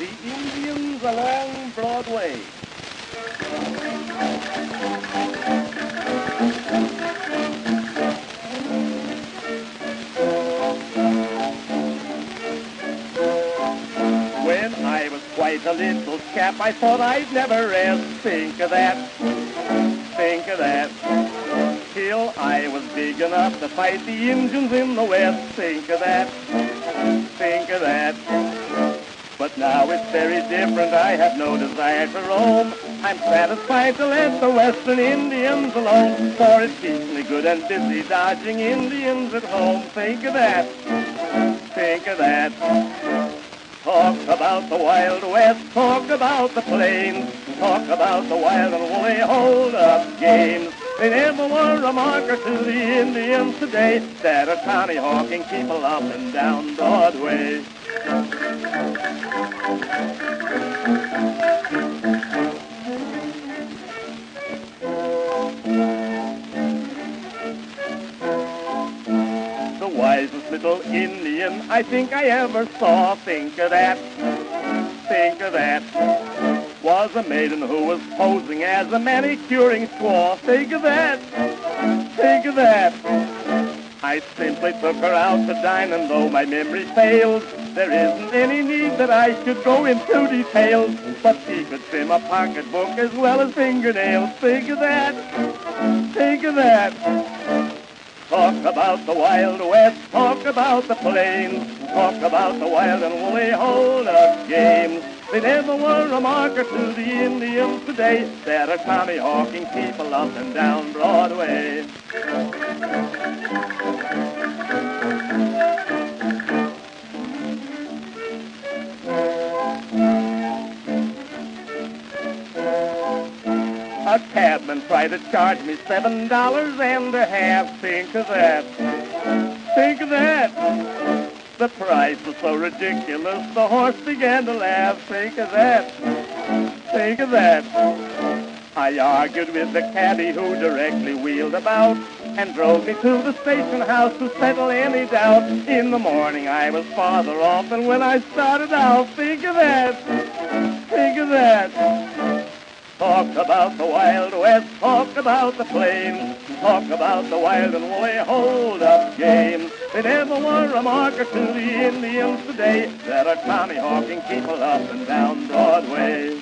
The Indians along Broadway. When I was quite a little chap, I thought I'd never rest. Think of that, think of that. Till I was big enough to fight the Indians in the West. Think of that, think of that. But now it's very different, I have no desire to roam. I'm satisfied to let the Western Indians alone, for it keeps me good and busy dodging Indians at home. Think of that, think of that. Talk about the Wild West, talk about the plains, talk about the wild and woolly hold-up games. They never were a marker to the Indians today that are Tommy-hawking people up and down Broadway. The wisest little Indian I think I ever saw. Think of that, think of that. Was a maiden who was posing as a manicuring squaw. Think of that, think of that. I simply took her out to dine, and though my memory fails, there isn't any need that I should go into details. But she could trim a pocketbook as well as fingernails. Think of that, think of that. Talk about the Wild West, talk about the plains, talk about the wild and woolly hold-up games. They never were a marker to the Indians today that are Tommy-hawking people up and down Broadway. A cabman tried to charge me $7.50. Think of that, think of that. The price was so ridiculous, the horse began to laugh. Think of that, think of that. I argued with the cabbie who directly wheeled about and drove me to the station house to settle any doubt. In the morning I was farther off than when I started out. Think of that, think of that. Talk about the Wild West, talk about the plains, talk about the wild and woolly hold-up games. They never were a marker to the Indians today that are Tommy-hawking people up and down Broadway.